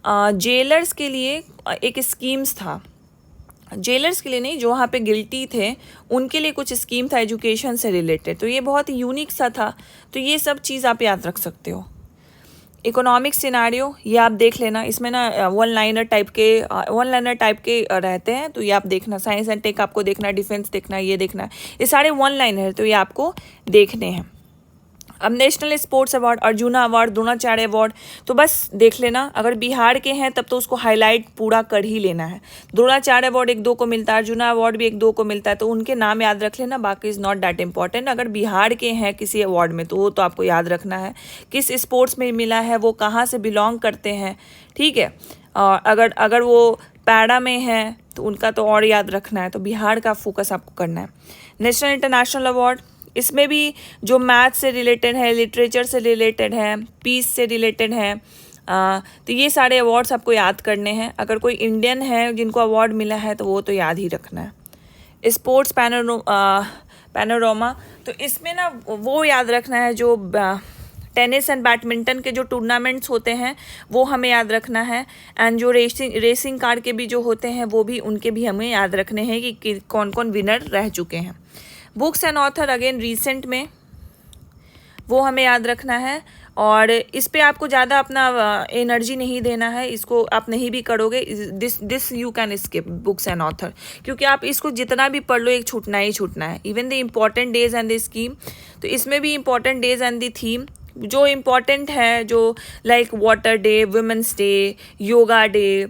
जेलर्स के लिए एक स्कीम्स था, जेलर्स के लिए नहीं, जो वहाँ पे गिल्टी थे उनके लिए कुछ स्कीम था एजुकेशन से रिलेटेड, तो ये बहुत यूनिक सा था, तो ये सब चीज़ आप याद रख सकते हो। इकोनॉमिक सिनारियो, ये आप देख लेना, इसमें ना वन लाइनर टाइप के रहते हैं तो ये आप देखना। साइंस एंड टेक आपको देखना, डिफेंस देखना, ये देखना, ये सारे वन लाइनर है तो ये आपको देखने हैं। अब national sports award, arjuna award, Dronacharya award, तो बस देख लेना। अगर बिहार के हैं तब तो उसको हाईलाइट पूरा कर ही लेना है। द्रोणाचार्य अवार्ड 1-2 को मिलता है, अर्जुना अवार्ड भी 1-2 को मिलता है, तो उनके नाम याद रख लेना, बाकी इज़ नॉट दैट इम्पॉर्टेंट। अगर बिहार के हैं किसी अवार्ड में तो वो तो आपको याद रखना है किस स्पोर्ट्स में मिला है, वो कहाँ से बिलोंग करते हैं, ठीक है। अगर वो पैरा में है तो उनका तो और याद रखना है, तो बिहार का फोकस आपको करना है। नेशनल इंटरनेशनल अवार्ड, इसमें भी जो मैथ से रिलेटेड है, लिटरेचर से रिलेटेड है, पीस से रिलेटेड है, तो ये सारे अवार्ड्स आपको याद करने हैं। अगर कोई इंडियन है जिनको अवार्ड मिला है तो वो तो याद ही रखना है। स्पोर्ट्स पैनोरामा, तो इसमें ना वो याद रखना है जो टेनिस एंड बैडमिंटन के जो टूर्नामेंट्स होते हैं वो हमें याद रखना है, एंड जो रेसिंग कार के भी जो होते हैं वो भी, उनके भी हमें याद रखने हैं कि कौन कौन विनर रह चुके हैं। Books and author again recent में वो हमें याद रखना है, और इस पे आपको ज़्यादा अपना एनर्जी नहीं देना है, इसको आप नहीं भी करोगे, this you can skip books and author, क्योंकि आप इसको जितना भी पढ़ लो एक छूटना ही छूटना है। Even the important days and the scheme, तो इसमें भी important days and the theme जो इम्पॉर्टेंट है, जो like water day, women's day, yoga day,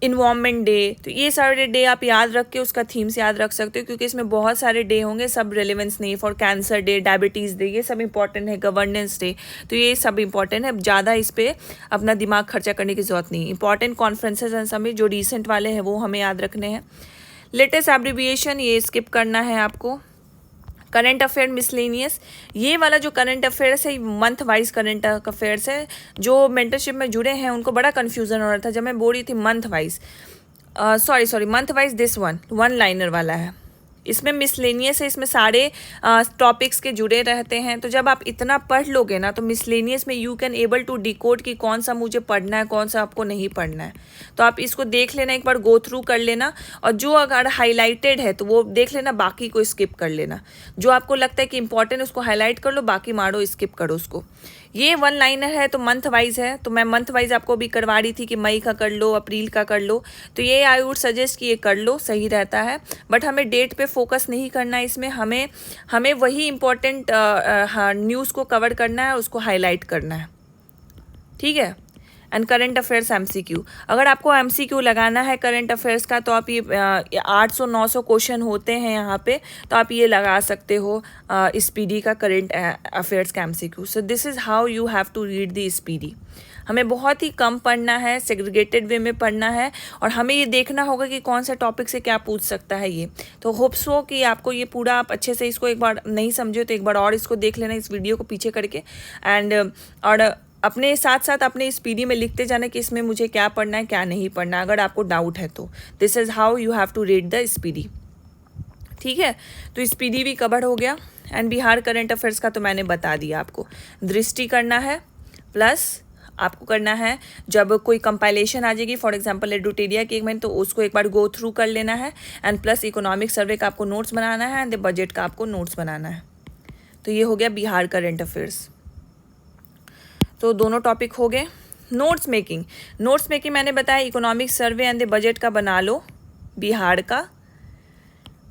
environment day, तो ये सारे डे आप याद रख के उसका थीम्स याद रख सकते हो, क्योंकि इसमें बहुत सारे डे होंगे, सब रेलेवेंस नहीं। For cancer day, diabetes day, ये सब इंपॉर्टेंट है, गवर्नेंस डे, तो ये सब इंपॉर्टेंट है। ज़्यादा इस पर अपना दिमाग खर्चा करने की जरूरत नहीं। इंपॉर्टेंट कॉन्फ्रेंसेज एंड समिट जो रिसेंट वाले हैं वो हमें याद रखने हैं। लेटेस्ट एब्रिविएशन ये स्किप करना है आपको। करंट अफेयर मिसलेनियस, ये वाला जो करंट अफेयर्स है मंथ वाइज करंट अफेयर्स है, जो मेंटरशिप में जुड़े हैं उनको बड़ा कन्फ्यूजन हो रहा था जब मैं बोल रही थी month wise, sorry month wise, this one liner वाला है, इसमें मिसलेनियस है, इसमें सारे टॉपिक्स के जुड़े रहते हैं। तो जब आप इतना पढ़ लोगे ना तो मिसलेनियस में you can able to decode कि कौन सा मुझे पढ़ना है, कौन सा आपको नहीं पढ़ना है। तो आप इसको देख लेना, एक बार गो थ्रू कर लेना, और जो अगर हाईलाइटेड है तो वो देख लेना, बाकी को स्किप कर लेना। जो आपको लगता है कि इंपॉर्टेंट उसको हाईलाइट कर लो, बाकी मारो स्किप करो उसको। ये वन लाइनर है तो मंथ वाइज है, तो मैं मंथ वाइज आपको भी करवा रही थी कि मई का कर लो, अप्रैल का कर लो, तो ये आई वुड सजेस्ट कि ये कर लो, सही रहता है। बट हमें डेट पे फोकस नहीं करना है, इसमें हमें वही इम्पोर्टेंट न्यूज़ को कवर करना है, उसको हाईलाइट करना है, ठीक है। एंड करंट अफेयर्स एमसीक्यू, अगर आपको एमसीक्यू लगाना है करंट अफेयर्स का तो आप ये 800-900 क्वेश्चन होते हैं यहाँ पे, तो आप ये लगा सकते हो स्पीडी का करंट अफेयर्स का MCQ. So this is how you have to read the speedy. हमें बहुत ही कम पढ़ना है, सेग्रीगेटेड वे में पढ़ना है, और हमें ये देखना होगा कि कौन सा टॉपिक से क्या पूछ सकता है ये। तो होप्स हो कि आपको ये पूरा, आप अच्छे से इसको एक बार नहीं समझे तो एक बार और इसको देख लेना, इस वीडियो को पीछे करके, एंड और अपने साथ साथ अपने स्पीडी में लिखते जाना कि इसमें मुझे क्या पढ़ना है, क्या नहीं पढ़ना, अगर आपको डाउट है तो। This is how you have to read the speedy, ठीक है। तो स्पीडी भी कवर हो गया, एंड बिहार करंट अफेयर्स का तो मैंने बता दिया आपको। दृष्टि करना है, प्लस आपको करना है जब कोई कंपाइलेशन आ जाएगी, फॉर एग्जांपल एडुटेरिया की एक महीने, तो उसको एक बार गो थ्रू कर लेना है, एंड प्लस इकोनॉमिक सर्वे का आपको नोट्स बनाना है, एंड बजट का आपको नोट्स बनाना है। तो ये हो गया बिहार करंट अफेयर्स। तो दोनों टॉपिक हो गए। नोट्स मेकिंग मैंने बताया economic survey and the budget का बना लो बिहार का।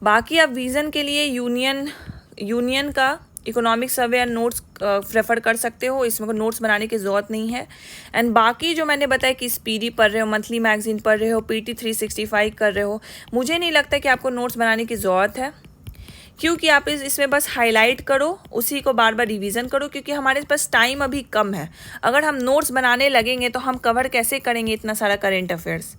बाकी आप विज़न के लिए यूनियन का economic survey and notes prefer कर सकते हो, इसमें कोई नोट्स बनाने की ज़रूरत नहीं है। एंड बाकी जो मैंने बताया कि स्पीडी पढ़ रहे हो, मंथली मैगजीन पढ़ रहे हो, PT 365 कर रहे हो, मुझे नहीं लगता कि आपको नोट्स बनाने की ज़रूरत है, क्योंकि आप इसमें बस हाईलाइट करो, उसी को बार बार रिवीजन करो, क्योंकि हमारे पास टाइम अभी कम है। अगर हम नोट्स बनाने लगेंगे तो हम कवर कैसे करेंगे इतना सारा करंट अफेयर्स,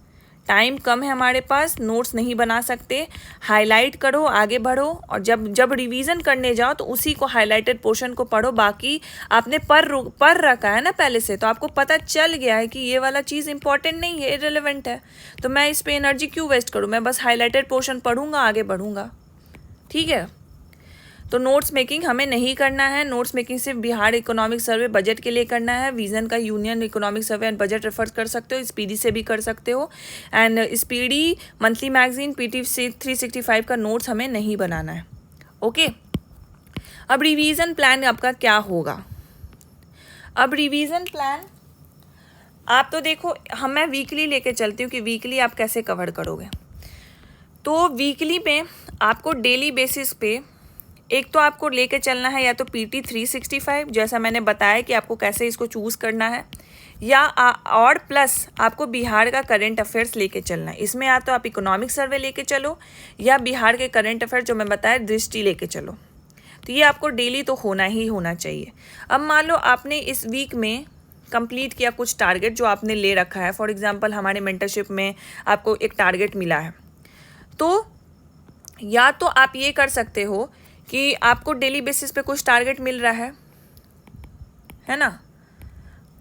टाइम कम है हमारे पास, नोट्स नहीं बना सकते। हाईलाइट करो, आगे बढ़ो, और जब रिवीजन करने जाओ तो उसी को हाईलाइटेड पोर्शन को पढ़ो। बाकी आपने पढ़ रखा है ना पहले से, तो आपको पता चल गया है कि ये वाला चीज़ इंपॉर्टेंट नहीं है, इररिलेवेंट है, तो मैं इस पर एनर्जी क्यों वेस्ट करूँ, मैं बस हाईलाइटेड पोर्शन पढ़ूंगा, आगे बढ़ूंगा, ठीक है। तो नोट्स मेकिंग हमें नहीं करना है। नोट्स मेकिंग सिर्फ बिहार इकोनॉमिक सर्वे बजट के लिए करना है। विजन का union economic survey and budget refer कर सकते हो, स्पीडी से भी कर सकते हो, and speedy monthly magazine PT 365 का नोट्स हमें नहीं बनाना है, ओके। अब रिवीजन प्लान आपका क्या होगा। अब रिवीजन प्लान आप तो देखो, मैं वीकली लेके चलती हूँ कि वीकली आप कैसे कवर करोगे। तो वीकली में आपको डेली बेसिस पे एक तो आपको लेके चलना है या तो PT 365, जैसा मैंने बताया कि आपको कैसे इसको चूज़ करना है, या और प्लस आपको बिहार का करंट अफेयर्स लेके चलना है। इसमें या तो आप इकोनॉमिक सर्वे लेके चलो, या बिहार के करंट अफेयर जो मैं बताया दृष्टि लेके चलो। तो ये आपको डेली तो होना ही होना चाहिए। अब मान लो आपने इस वीक में कंप्लीट किया कुछ टारगेट जो आपने ले रखा है, फॉर एग्जांपल हमारे मेंटरशिप में आपको एक टारगेट मिला है, तो या तो आप ये कर सकते हो कि आपको डेली बेसिस पे कुछ टारगेट मिल रहा है ना,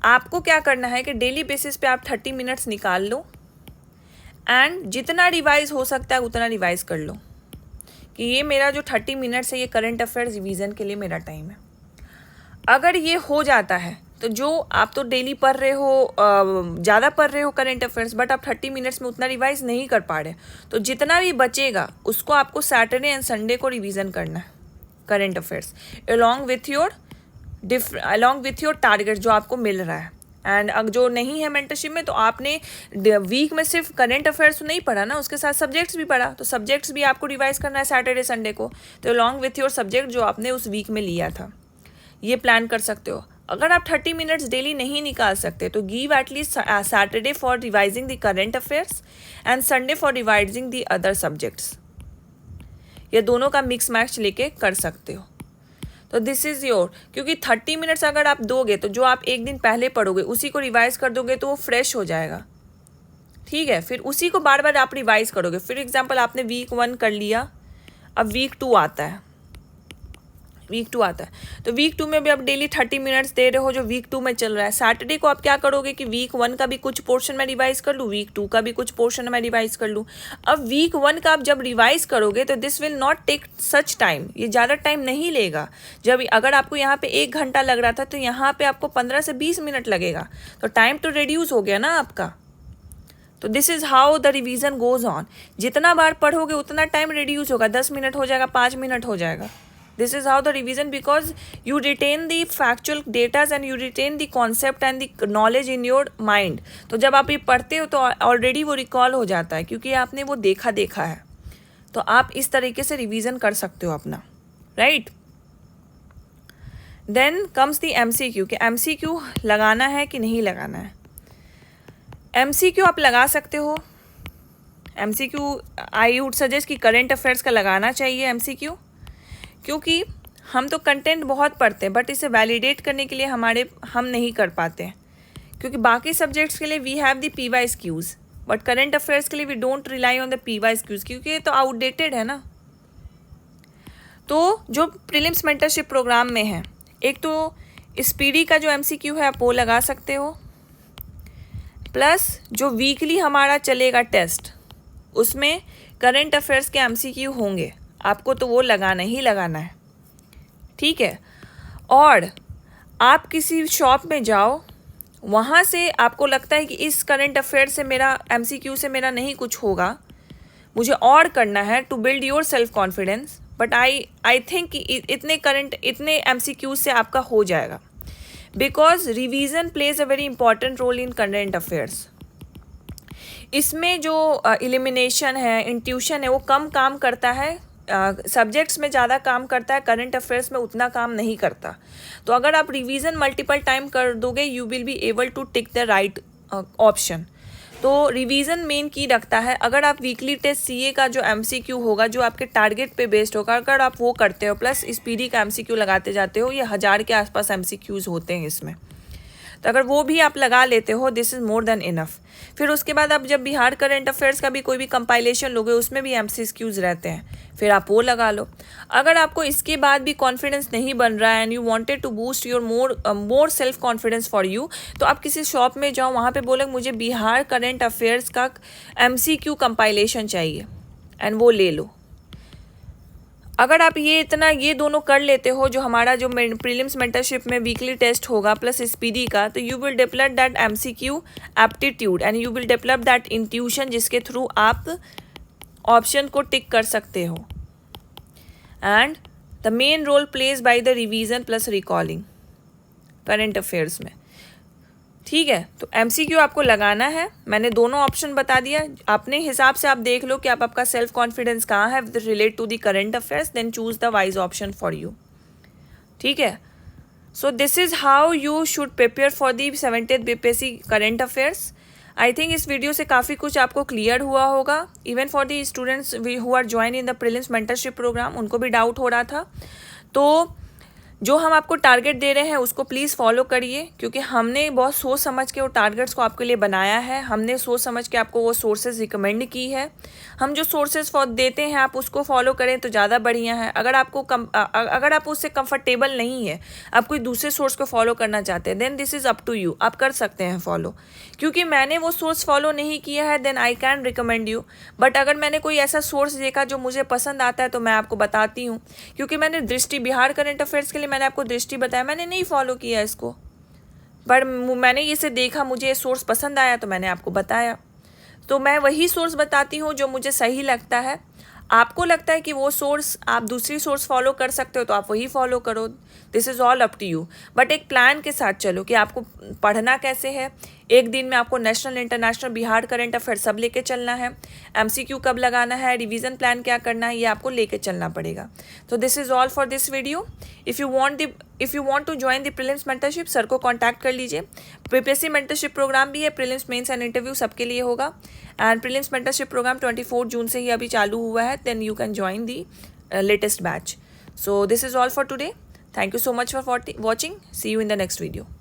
आपको क्या करना है कि डेली बेसिस पे आप 30 मिनट्स निकाल लो, एंड जितना रिवाइज हो सकता है उतना रिवाइज कर लो कि ये मेरा जो 30 मिनट्स है ये करंट अफेयर्स रिवीजन के लिए मेरा टाइम है। अगर ये हो जाता है तो जो आप तो डेली पढ़ रहे हो, ज़्यादा पढ़ रहे हो करंट अफेयर्स, बट आप 30 मिनट्स में उतना रिवाइज नहीं कर पा रहे, तो जितना भी बचेगा उसको आपको सैटरडे एंड संडे को रिवीजन करना है current affairs, along with your target जो आपको मिल रहा है। एंड अब जो नहीं है मेंटरशिप में, तो आपने वीक में सिर्फ करंट अफेयर्स तो नहीं पढ़ा ना, उसके साथ सब्जेक्ट्स भी पढ़ा, तो सब्जेक्ट्स भी आपको रिवाइज करना है सैटरडे संडे को, तो अलॉन्ग विथ योर सब्जेक्ट जो आपने उस वीक में लिया था, ये प्लान कर सकते हो। अगर आप 30 मिनट्स डेली नहीं निकाल सकते तो give at least Saturday for revising the current affairs and Sunday for revising the other subjects. ये दोनों का मिक्स मैच लेके कर सकते हो। तो दिस इज़ योर, क्योंकि 30 मिनट्स अगर आप दोगे तो जो आप एक दिन पहले पढ़ोगे उसी को रिवाइज कर दोगे तो वो फ्रेश हो जाएगा, ठीक है। फिर उसी को बार बार आप रिवाइज करोगे। फॉर एग्जाम्पल आपने वीक 1 कर लिया, अब वीक 2 आता है, तो वीक 2 में भी आप डेली 30 मिनट्स दे रहे हो जो वीक 2 में चल रहा है। सैटरडे को आप क्या करोगे कि वीक 1 का भी कुछ पोर्शन में रिवाइज कर लूँ, वीक 2 का भी कुछ पोर्शन में रिवाइज कर लूँ। अब वीक 1 का आप जब रिवाइज करोगे तो this will not take such time, ये ज़्यादा टाइम नहीं लेगा। जब अगर आपको यहाँ पे 1 घंटा लग रहा था तो यहाँ पे आपको 15 से 20 मिनट लगेगा, तो टाइम तो रिड्यूस हो गया ना आपका। तो this is how the revision goes on. जितना बार पढ़ोगे उतना टाइम रिड्यूस होगा, 10 मिनट हो जाएगा, 5 मिनट हो जाएगा। This is how the revision, because you retain the factual data and you retain the concept and the knowledge in your mind. तो जब आप ये पढ़ते हो तो ऑलरेडी वो रिकॉल हो जाता है क्योंकि आपने वो देखा है। तो आप इस तरीके से रिवीजन कर सकते हो अपना, right. Then comes the MCQ कि MCQ लगाना है कि नहीं लगाना है। MCQ आप लगा सकते हो। MCQ आई वुड सजेस्ट कि करंट अफेयर्स का लगाना चाहिए MCQ, क्योंकि हम तो कंटेंट बहुत पढ़ते हैं बट इसे वैलिडेट करने के लिए हम नहीं कर पाते हैं, क्योंकि बाकी सब्जेक्ट्स के लिए we have the PYQs, but current affairs के लिए we don't rely on the PYQs क्योंकि ये तो आउटडेटेड है ना। तो जो प्रीलिम्स मेंटरशिप प्रोग्राम में है, एक तो स्पीडी का जो MCQ है आप वो लगा सकते हो, प्लस जो वीकली हमारा चलेगा टेस्ट उसमें करंट अफेयर्स के MCQ होंगे, आपको तो वो लगाना ही लगाना है, ठीक है। और आप किसी शॉप में जाओ, वहाँ से आपको लगता है कि इस करंट अफेयर से मेरा MCQ से मेरा नहीं कुछ होगा, मुझे और करना है to build your self confidence, but I think इतने MCQ से आपका हो जाएगा, because revision plays a very important role in current affairs. इसमें जो एलिमिनेशन है, इंट्यूशन है, वो कम काम करता है, सब्जेक्ट्स में ज़्यादा काम करता है, करंट अफेयर्स में उतना काम नहीं करता। तो अगर आप रिवीजन मल्टीपल टाइम कर दोगे you will be able to tick the right option. तो रिवीजन मेन की रखता है। अगर आप वीकली टेस्ट CA का जो MCQ होगा जो आपके टारगेट पे बेस्ड होगा, अगर आप वो करते हो प्लस स्पीडी का MCQ लगाते जाते हो, ये 1000 के आसपास MCQs होते हैं इसमें, तो अगर वो भी आप लगा लेते हो this is more than enough. फिर उसके बाद आप जब बिहार करंट अफेयर्स का भी कोई भी कंपाइलेशन लोगे उसमें भी MCQs रहते हैं, फिर आप वो लगा लो। अगर आपको इसके बाद भी कॉन्फिडेंस नहीं बन रहा है and you wanted to boost your more self confidence for you, तो आप किसी शॉप में जाओ, वहाँ पे बोले मुझे बिहार करंट अफेयर्स का MCQ कंपाइलेशन चाहिए एंड वो ले लो। अगर आप ये दोनों कर लेते हो, जो हमारा जो प्रीलिम्स मेंटरशिप में वीकली टेस्ट होगा प्लस स्पीडी का, तो you will develop that MCQ aptitude and you will develop that intuition जिसके थ्रू आप ऑप्शन को टिक कर सकते हो। And the main role plays by the revision plus recalling current affairs में, ठीक है। तो MCQ आपको लगाना है, मैंने दोनों ऑप्शन बता दिया, अपने हिसाब से आप देख लो कि आपका सेल्फ कॉन्फिडेंस कहाँ है relate to the current affairs, then choose the wise option for you, ठीक है। So this is how you should prepare for the 70th BPSC current affairs. I think इस वीडियो से काफ़ी कुछ आपको क्लियर हुआ होगा, even for the students who are join in the prelims mentorship program, उनको भी डाउट हो रहा था। तो जो हम आपको टारगेट दे रहे हैं उसको प्लीज़ फॉलो करिए, क्योंकि हमने बहुत सोच समझ के वो टारगेट्स को आपके लिए बनाया है, हमने सोच समझ के आपको वो सोर्सेज रिकमेंड की है। हम जो सोर्सेज देते हैं आप उसको फॉलो करें तो ज़्यादा बढ़िया है। अगर आप उससे कंफर्टेबल नहीं है, आप कोई दूसरे सोर्स को फॉलो करना चाहते हैं, then this is up to you, आप कर सकते हैं फॉलो। क्योंकि मैंने वो सोर्स फॉलो नहीं किया है then I can recommend you, but अगर मैंने कोई ऐसा सोर्स देखा जो मुझे पसंद आता है तो मैं आपको बताती हूँ। क्योंकि मैंने दृष्टि बिहार करंट अफेयर्स के लिए लिए मैंने आपको दृष्टि बताया, मैंने नहीं फॉलो किया इसको, पर मैंने इसे देखा, मुझे सोर्स पसंद आया तो मैंने आपको बताया। तो मैं वही सोर्स बताती हूँ जो मुझे सही लगता है। आपको लगता है कि वो सोर्स, आप दूसरी सोर्स फॉलो कर सकते हो तो आप वही फॉलो करो, this is all up to you. But एक प्लान के साथ चलो कि आपको पढ़ना कैसे है। एक दिन में आपको national, international, Bihar current affair सब लेके चलना है, MCQ कब लगाना है, रिवीजन प्लान क्या करना है, ये आपको लेके चलना पड़ेगा। तो this is all for this video. If you want to join the prelims mentorship, sir को कॉन्टैक्ट कर लीजिए। PPSC मेंटरशिप प्रोग्राम भी है, प्रीलिम्स, मेंस एंड इंटरव्यू सबके लिए होगा। एंड प्रीलिम्स मेंटरशिप प्रोग्राम 24 जून से ही अभी चालू हुआ है, then you can join the latest batch. So this is all for today. Thank you so much for watching. See you in the next video.